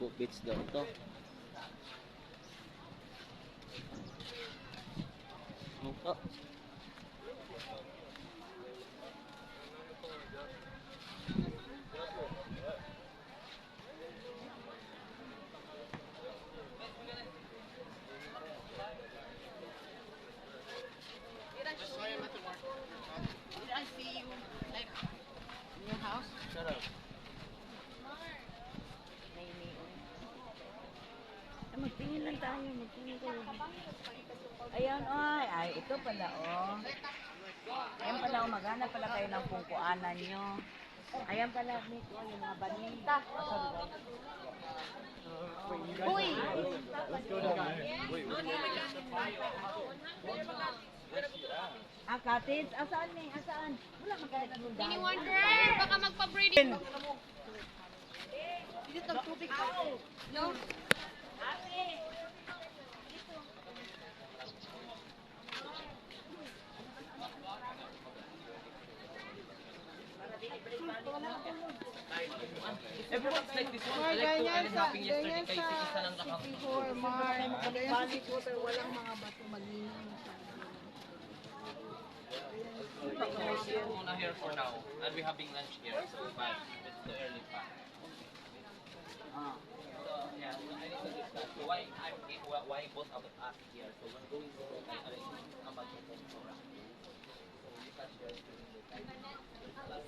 Cebu Beach daw ito. Ito. Did I see you like in your house? Shut up. Ay, magtingin lang tayo, magtingin tayo. Ayan, ay, ay, ito pala, oh. Ayan pala, oh, maghanap pala kayo ng pungkuanan nyo. Ayan pala, Nico, yung mga baninta. Uy! Ah, cottage? Asaan ni? Asaan? Wala magalit mo dahil. Wonder, baka magpa-breeding. Dito ng tubig. No. Everyone's like this one. I like to, I was happy yesterday kay si isa lang nakang. Walang mga bato malinis. Muna here for now. And we're having lunch here. So, but it's too early pa. So, yeah, I need to discuss. So, why both of us here? So, we're going to about the home. So, we can share it. So,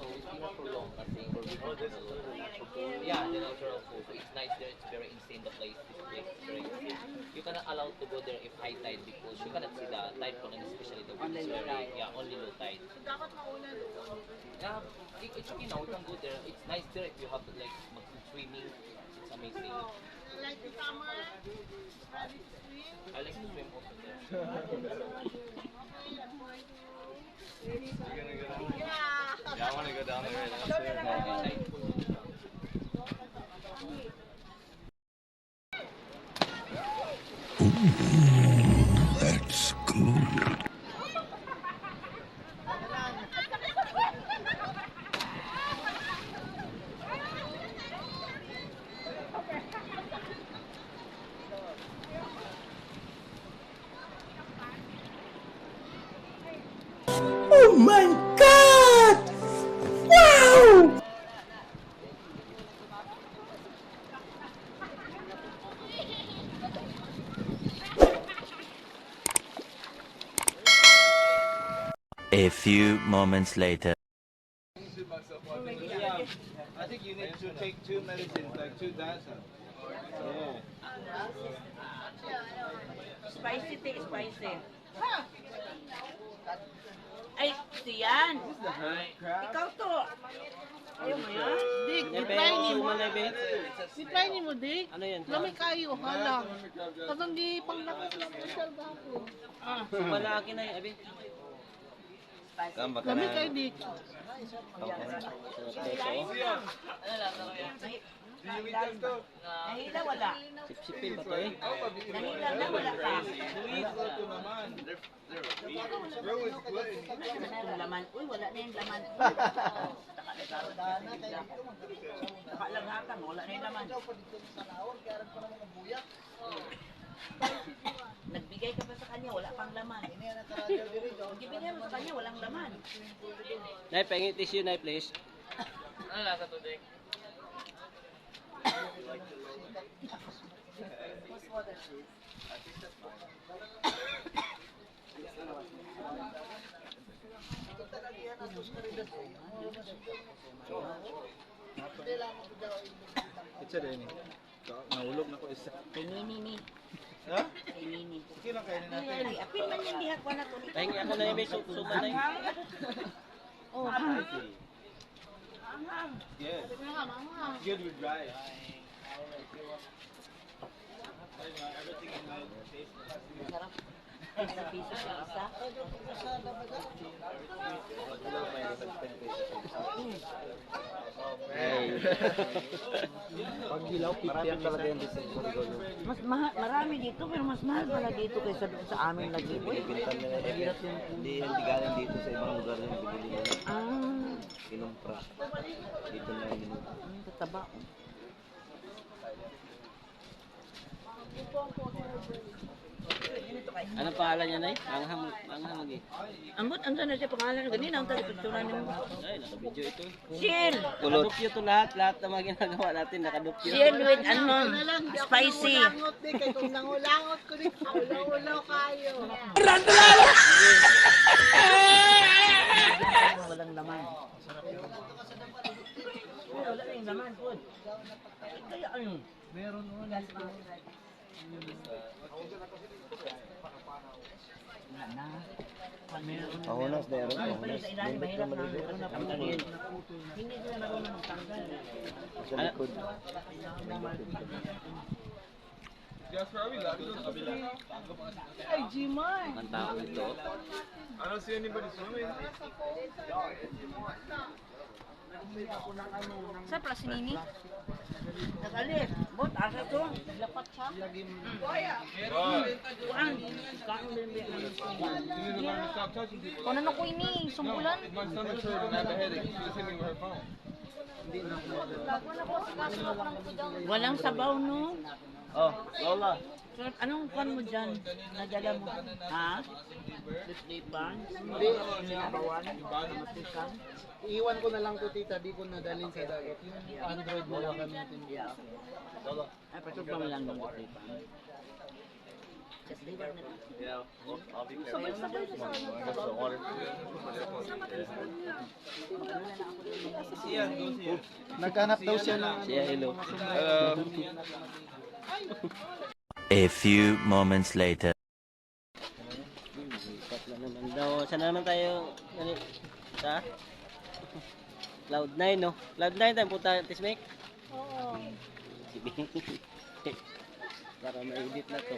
it's been for long, I think. Yeah, the natural food. So, it's nice there. It's very insane. The place, this place is very insane. You cannot allow to go there if high tide because you cannot see the tide flow and especially the wind is very, yeah, only low tide. Yeah, it's okay now. We can go there. It's nice there if you have like swimming. It's amazing. Like the summer. I like to swim also there. Yeah, I want to go down there right now. That's good. Oh my God! Wow! A few moments later. Yeah, I think you need to take 2 medicines, like 2 Dyson. Yeah. Spicy, spicy. Ay, siyan. Ikaw to. Ayaw mo yan? Dik, Yan, i-try ni mo. suman na, be. I-try ni mo, Dik. Ano yan? Lami kayo, halang. Katong di panglakot lang mo siya gapo. Malaki na yun, abi. Lami kayo, Dik. Nahila, wala. Sipsipin ba to eh? Nahila na, wala ka. Wala na yung laman. Uy, wala na yung laman. Nakalaghakan, wala na yung laman. Nagbigay ka pa sa kanya, wala pang laman. Nagbigay mo sa kanya, walang laman. Nay, pahingin tissue, Nay, please. Ano lasa to, Dek? It's a rainy. Nahulog na ko isa. Nini. Ha? Nini. Okay lang kainin natin. Ay, apil man yung dihak ko na to. Pahingin ako na yun, may suman na yun. Oh, Yes. Good with rice. sarap. Sa piso siya isa. Pag hilaw, pipiyak talaga yan dito. Mas mahal, marami dito pero mas mahal pala dito kaysa doon sa amin lagi. Hindi galing dito sa ibang lugar yung bibili nila. Ah, Kinumpra. Dito na yung tataba. Anong pangalan niya, Nay? Manghang lagi. Ambot, ang sana siya pangalan. Ganina, ang taga-picturean mo. Ay, naka-video ito. Shield! Nakadupyo to lahat ng mga ginagawa natin, nakadupyo. Shield with ano, spicy. Langot eh, kay kung nangulangot ko rin, ulaw-ulaw kayo. Walang laman. Wala na yung laman, food. Kaya ano? Meron mo. Pahunas, meron. Pahunas. Sa ilalim, mahirap na ano na pagtanggal. Hindi sila marunong magtanggal. Sa likod. Ay, Jimay. Ang tao nito. I don't see anybody swimming. Sa pala si Nini? Nakalit. Bot, asa to? Lapat siya? Kuan. Kain din ba yan? You need to learn to stop touching people. Kung ano ko ini, sumpulan? My stomach hurt and I have a headache. She was hitting me with her phone. Walang sabaw, no? Oh, Lola. So, anong kwan mo dyan? Nadala mo? Ha? Lipan? Hindi. Bawan? Matikan? Iiwan ko na lang ko tita, di ko nadalhin sa dagat. Yung Android mo lang gamitin. Yeah. Ay, pasok pa mo lang ng lipan. Just liver na. Yeah, I'll be Sabay-sabay sa water. Naghanap daw siya ng Siya, hello. A few moments later. Lipat na naman daw. Saan na naman tayo? Sa? Cloud9, no? Cloud9 tayo punta, Tismek? Oo. Sige. Para ma-edit na to.